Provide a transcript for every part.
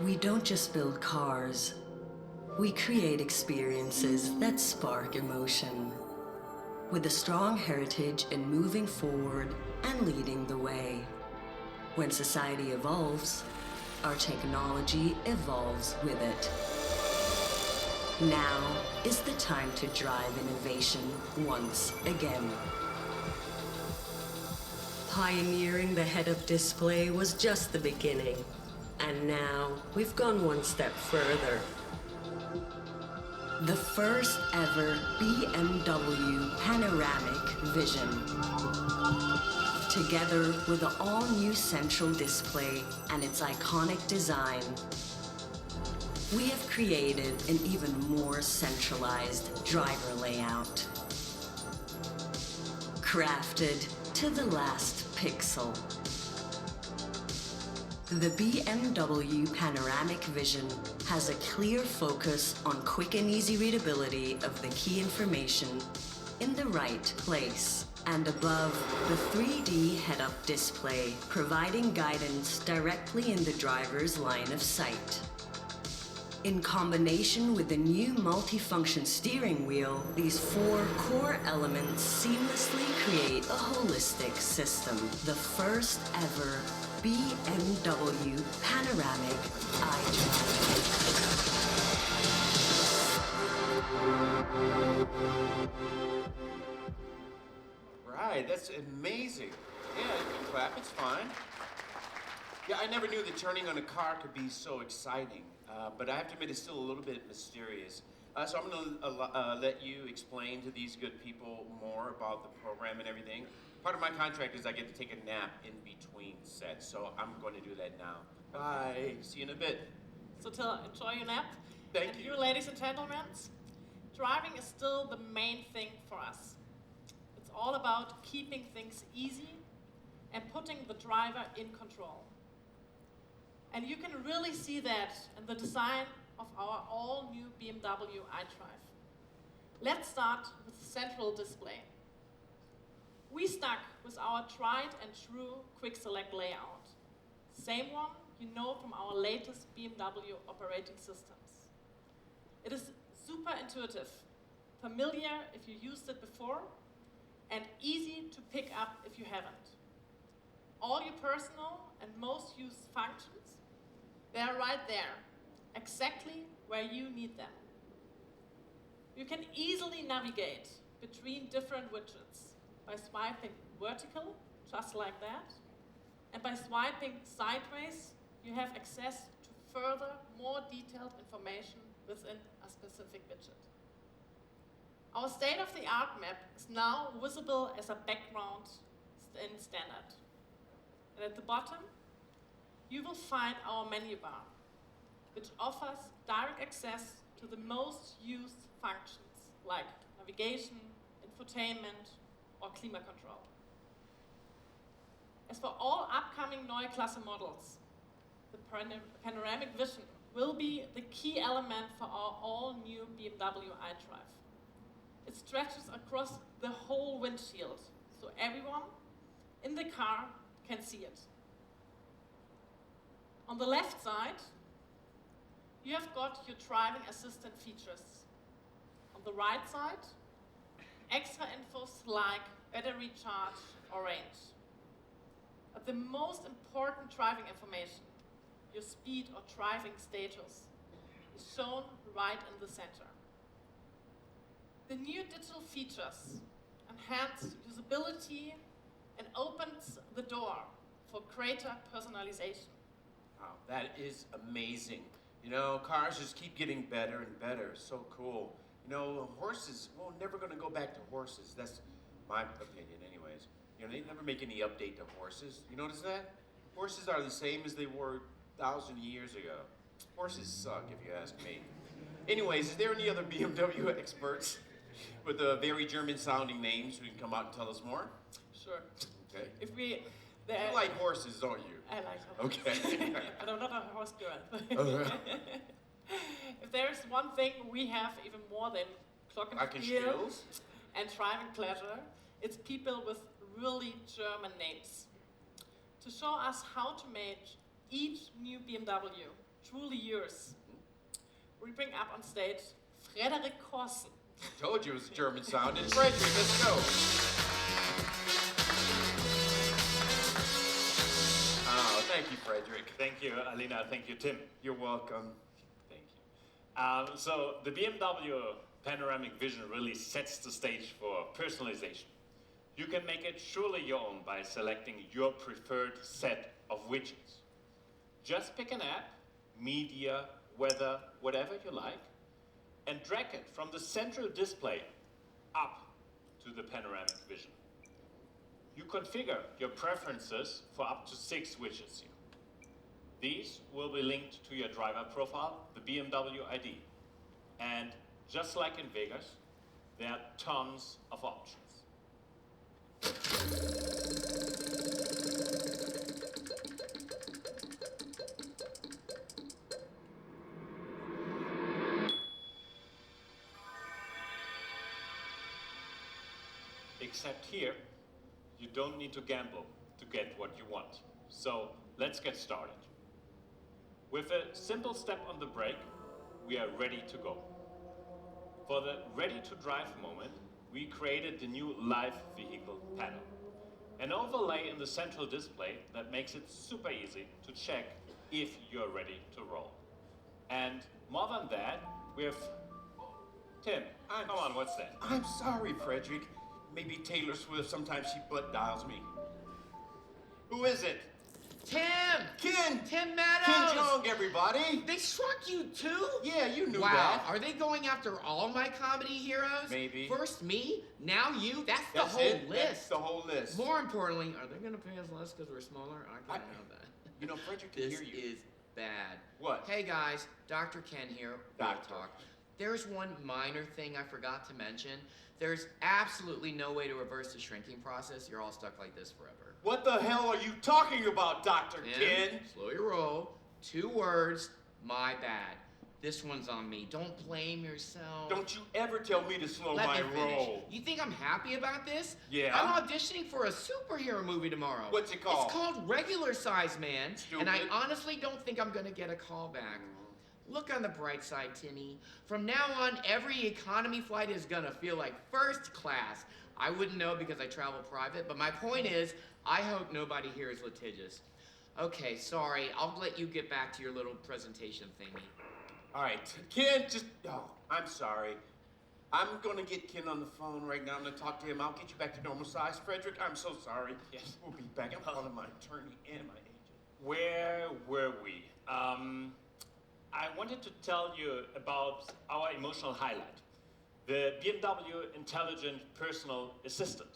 We don't just build cars. We create experiences that spark emotion. With a strong heritage in moving forward and leading the way. When society evolves, our technology evolves with it. Now is the time to drive innovation once again. Pioneering the head-up display was just the beginning. And now we've gone one step further. The first ever BMW Panoramic Vision. Together with the all-new central display and its iconic design, we have created an even more centralized driver layout. Crafted to the last pixel. The BMW Panoramic Vision has a clear focus on quick and easy readability of the key information in the right place and above the 3D head-up display, providing guidance directly in the driver's line of sight. In combination with the new multifunction steering wheel, these four core elements seamlessly create a holistic system. The first ever BMW Panoramic iDrive. Right, that's amazing. Yeah, you can clap, it's fine. Yeah, I never knew that turning on a car could be so exciting, but I have to admit it's still a little bit mysterious. So I'm going to let you explain to these good people more about the program and everything. Part of my contract is I get to take a nap in between sets, so I'm going to do that now. Bye. See you in a bit. So enjoy your nap. Thank you. You, ladies and gentlemen, driving is still the main thing for us. It's all about keeping things easy and putting the driver in control. And you can really see that in the design of our all-new BMW iDrive. Let's start with the central display. We stuck with our tried and true quick select layout. Same one you know from our latest BMW operating systems. It is super intuitive, familiar if you used it before, and easy to pick up if you haven't. All your personal and most used functions, they are right there, exactly where you need them. You can easily navigate between different widgets by swiping vertical, just like that, and by swiping sideways, you have access to further, more detailed information within a specific widget. Our state-of-the-art map is now visible as a background in standard. And at the bottom, you will find our menu bar, which offers direct access to the most used functions like navigation, infotainment, or climate control. As for all upcoming Neue Klasse models, the Panoramic Vision will be the key element for our all-new BMW iDrive. It stretches across the whole windshield, so everyone in the car can see it. On the left side, you have got your driving assistant features. On the right side, extra infos like battery charge or range. But the most important driving information, your speed or driving status, is shown right in the center. The new digital features enhance usability and opens the door for greater personalization. Wow, that is amazing. You know, cars just keep getting better and better. So cool. You know, horses, we're never going to go back to horses. That's my opinion anyways. You know, they never make any update to horses. You notice that? Horses are the same as they were 1,000 years ago. Horses suck, if you ask me. Anyways, is there any other BMW experts with very German-sounding names who can come out and tell us more? Sure. Okay. You like horses, don't you? I like horses. Okay. But I'm not a horse girl. All right. If there's one thing we have even more than Glockenspiel and driving pleasure, it's people with really German names. To show us how to make each new BMW truly yours. We bring up on stage Frederick Korsen. I told you it was German sounding. Frederick, let's go. Oh, thank you, Frederick. Thank you, Alina. Thank you, Tim. You're welcome. Thank you. So the BMW Panoramic Vision really sets the stage for personalization. You can make it truly your own by selecting your preferred set of widgets. Just pick an app, media, weather, whatever you like, and drag it from the central display up to the panoramic vision. You configure your preferences for up to 6 widgets here. These will be linked to your driver profile, the BMW ID. And just like in Vegas, there are tons of options. Except here, you don't need to gamble to get what you want. So let's get started. With a simple step on the brake, we are ready to go. For the ready to drive moment, we created the new live vehicle panel. An overlay in the central display that makes it super easy to check if you're ready to roll. And more than that, we have... Tim, come on, what's that? I'm sorry, Frederick. Maybe Taylor Swift, sometimes she butt dials me. Who is it? Tim! Ken! Tim Meadows! Ken Jeong, everybody! They shrunk you too? Yeah, you knew wow, that. are they going after all my comedy heroes? Maybe. First me, now you? That's the That's whole it. list. That's the whole list. More importantly, are they gonna pay us less because we're smaller? I don't know that. You know, Frederick can This hear you. is bad. What? Hey guys, Dr. Ken here. Real Doctor. talk. There's one minor thing I forgot to mention. There's absolutely no way to reverse the shrinking process. You're all stuck like this forever. What the hell are you talking about, Dr. Tim, Ken? slow your roll. 2 words, my bad. This one's on me. Don't blame yourself. Don't you ever tell me to slow Let my me finish. roll. You think I'm happy about this? Yeah. I'm auditioning for a superhero movie tomorrow. What's it called? It's called Regular Size Man. Stupid. And I honestly don't think I'm gonna get a call back. Look on the bright side, Timmy. From now on, every economy flight is gonna feel like first class. I wouldn't know because I travel private, but my point is, I hope nobody here is litigious. Okay, sorry, I'll let you get back to your little presentation thingy. All right, Ken, just, oh, I'm sorry. I'm gonna get Ken on the phone right now. I'm gonna talk to him. I'll get you back to normal size. Frederick, I'm so sorry. Yes. We'll be back. I'm calling my attorney and my agent. Where were we? I wanted to tell you about our emotional highlight, the BMW Intelligent Personal Assistant,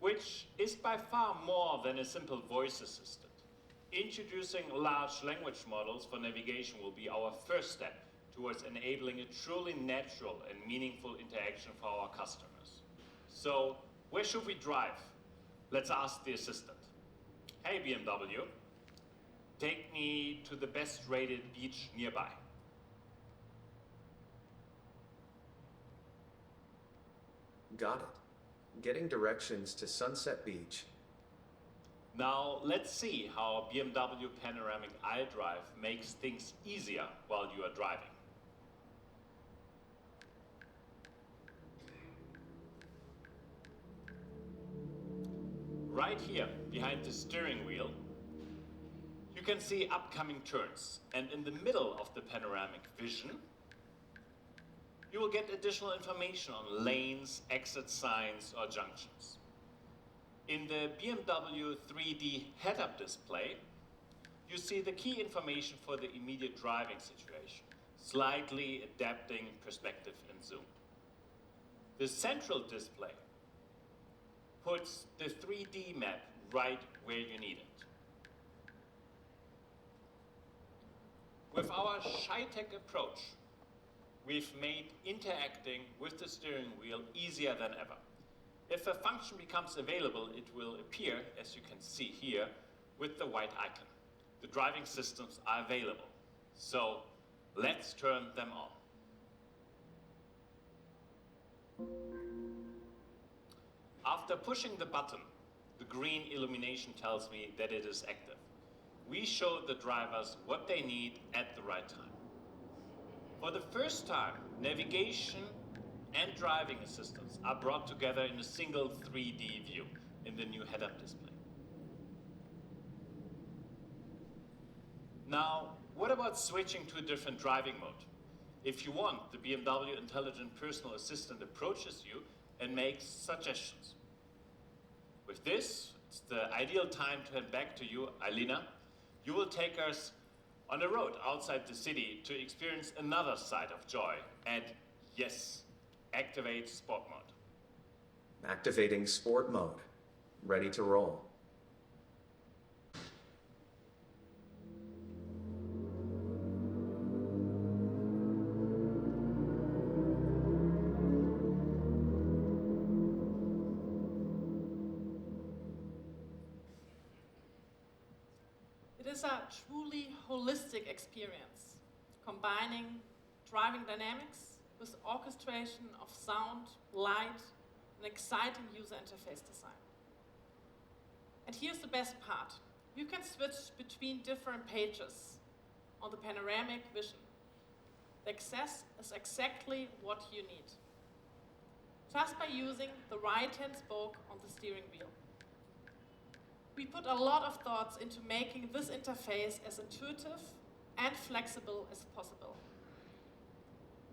which is by far more than a simple voice assistant. Introducing large language models for navigation will be our first step towards enabling a truly natural and meaningful interaction for our customers. So, where should we drive? Let's ask the assistant. Hey BMW, take me to the best rated beach nearby. Got it. Getting directions to Sunset Beach. Now let's see how BMW Panoramic iDrive makes things easier while you are driving. Right here, behind the steering wheel, you can see upcoming turns, and in the middle of the panoramic vision, you will get additional information on lanes, exit signs, or junctions. In the BMW 3D head-up display, you see the key information for the immediate driving situation, slightly adapting perspective and zoom. The central display puts the 3D map right where you need it. With our shy-tech approach, we've made interacting with the steering wheel easier than ever. If a function becomes available, it will appear, as you can see here, with the white icon. The driving systems are available, so let's turn them on. After pushing the button, the green illumination tells me that it is active. we show the drivers what they need at the right time. For the first time, navigation and driving assistance are brought together in a single 3D view in the new head-up display. Now, what about switching to a different driving mode? If you want, the BMW Intelligent Personal Assistant approaches you and makes suggestions. With this, it's the ideal time to head back to you, Alina. You will take us on the road outside the city to experience another side of joy and, yes, activate sport mode. Activating sport mode. Ready to roll. It is a truly holistic experience, combining driving dynamics with orchestration of sound, light, and exciting user interface design. And here's the best part. You can switch between different pages on the panoramic vision. The access is exactly what you need, just by using the right-hand spoke on the steering wheel. We put a lot of thoughts into making this interface as intuitive and flexible as possible.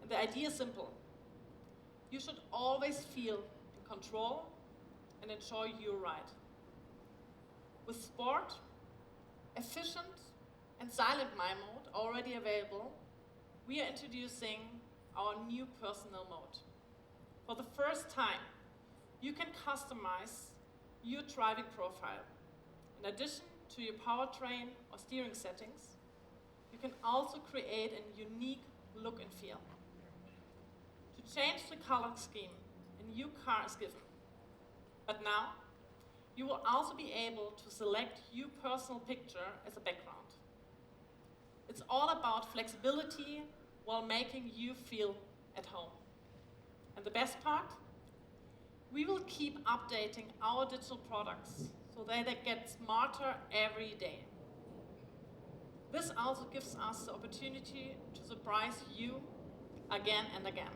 And the idea is simple. You should always feel in control and enjoy your ride. With Sport, Efficient, and Silent My mode already available, we are introducing our new personal mode. For the first time, you can customize your driving profile. In addition to your powertrain or steering settings, you can also create a unique look and feel. To change the color scheme, a new car is given. But now, you will also be able to select your personal picture as a background. It's all about flexibility while making you feel at home. And the best part? We will keep updating our digital products so that they get smarter every day. This also gives us the opportunity to surprise you again and again.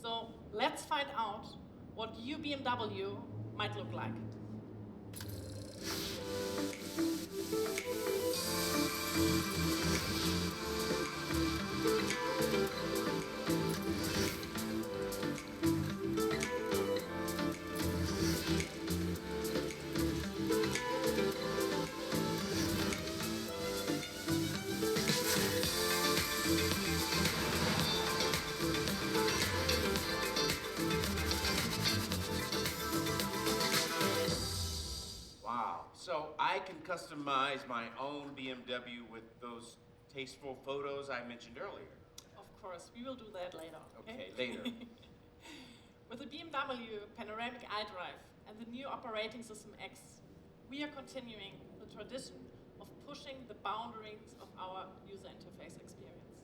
So let's find out what your BMW might look like. So I can customize my own BMW with those tasteful photos I mentioned earlier. Of course, we will do that later. Okay, later. With the BMW Panoramic iDrive and the new operating system X, we are continuing the tradition of pushing the boundaries of our user interface experience.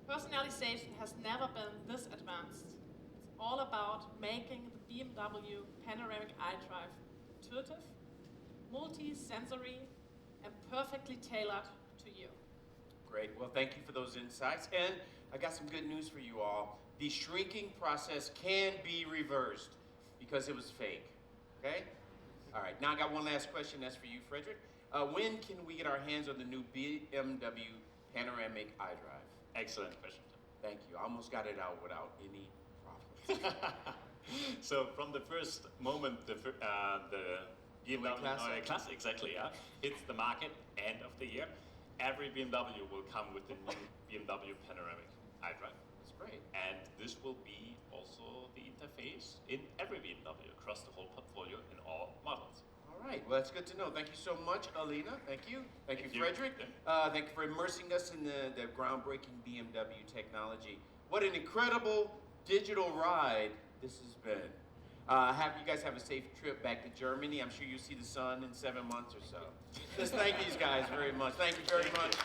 Personalization has never been this advanced. It's all about making the BMW Panoramic iDrive intuitive, multi-sensory, and perfectly tailored to you. Great, well thank you for those insights, and I got some good news for you all. The shrinking process can be reversed because it was fake, okay? All right, now I got one last question, that's for you, Frederick. When can we get our hands on the new BMW Panoramic iDrive? Excellent question. Thank you, I almost got it out without any problems. So from the first moment the BMW Classic, exactly, yeah, hits the market end of the year, every BMW will come with the new BMW Panoramic iDrive. That's great. And this will be also the interface in every BMW across the whole portfolio in all models. All right, well that's good to know. Thank you so much, Alina. Thank you. Thank you, Frederick. Yeah. Thank you for immersing us in the groundbreaking BMW technology. What an incredible digital ride this has been. Have you guys have a safe trip back to Germany. I'm sure you'll see the sun in 7 months or so. Just thank these guys very much. Thank you very much.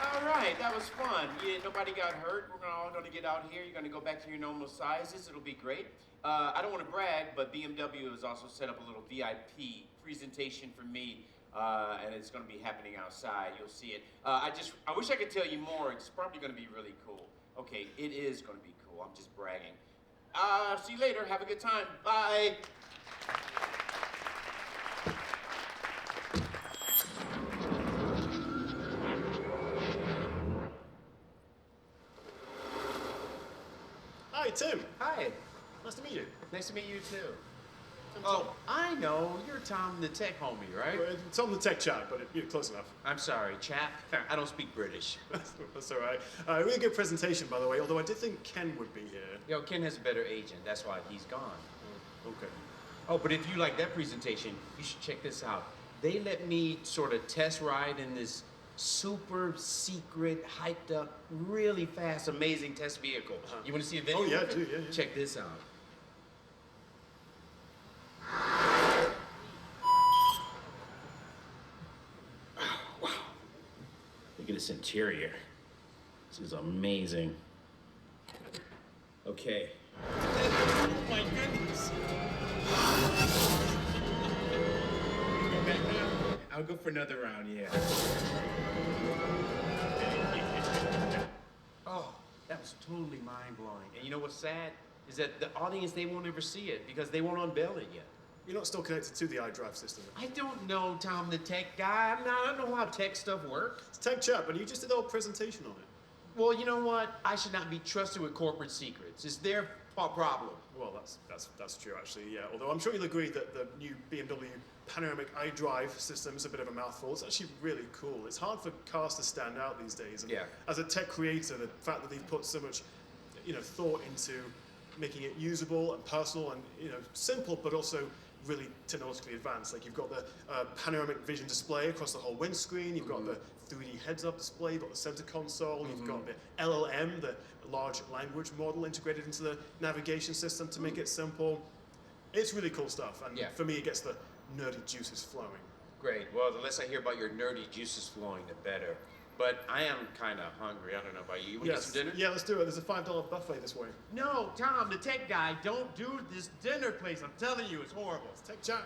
All right, that was fun. Yeah, nobody got hurt. We're all going to get out here. You're going to go back to your normal sizes. It'll be great. I don't want to brag, but BMW has also set up a little VIP presentation for me, and it's going to be happening outside. You'll see it. I wish I could tell you more. It's probably going to be really cool. Okay, it is going to be cool. I'm just bragging. See you later. Have a good time. Bye. Hi, Tim. Hi, Nice to meet you. nice to meet you too. I'm Oh, I know, you're Tom the tech homie, right? Tom the tech chap, but you're close enough. I'm sorry, chap. I don't speak British. That's all right. Really good presentation, by the way, although I did think Ken would be here. Yo, Ken has a better agent, that's why he's gone. Okay. Oh, but if you like that presentation, you should check this out. They let me sort of test ride in this super secret, hyped up, really fast, amazing test vehicle. You want to see a video? Oh, yeah, of it? I do, yeah. Check this out. Wow. Look at this interior. This is amazing. Okay. Oh my goodness. Go back now? I'll go for another round, yeah. Oh, that was totally mind-blowing. And you know what's sad? Is that the audience, they won't ever see it because they won't unveil it yet. You're not still connected to the iDrive system. I don't know, Tom the tech guy. I don't know how tech stuff works. It's tech chat, but you just did a whole presentation on it. Well, you know what? I should not be trusted with corporate secrets. It's their problem. Well, that's true, actually, yeah. Although I'm sure you'll agree that the new BMW Panoramic iDrive system is a bit of a mouthful. It's actually really cool. It's hard for cars to stand out these days. And Yeah. as a tech creator, the fact that they've put so much, thought into making it usable and personal and, simple, but also really technologically advanced. Like you've got the panoramic vision display across the whole windscreen. You've got the 3D heads-up display. You've got the center console. You've got the LLM, the large language model, integrated into the navigation system to make it simple. It's really cool stuff. And Yeah. for me, it gets the nerdy juices flowing. Great. Well, the less I hear about your nerdy juices flowing, the better. But I am kind of hungry. I don't know about you. You want to get some dinner? Yeah, let's do it. There's a $5 buffet this way. No, Tom, the tech guy, don't do this dinner place. I'm telling you, it's horrible. It's tech chat.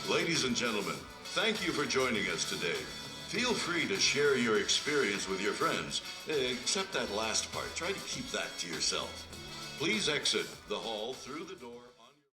Ladies and gentlemen, thank you for joining us today. Feel free to share your experience with your friends, except that last part. Try to keep that to yourself. Please exit the hall through the door.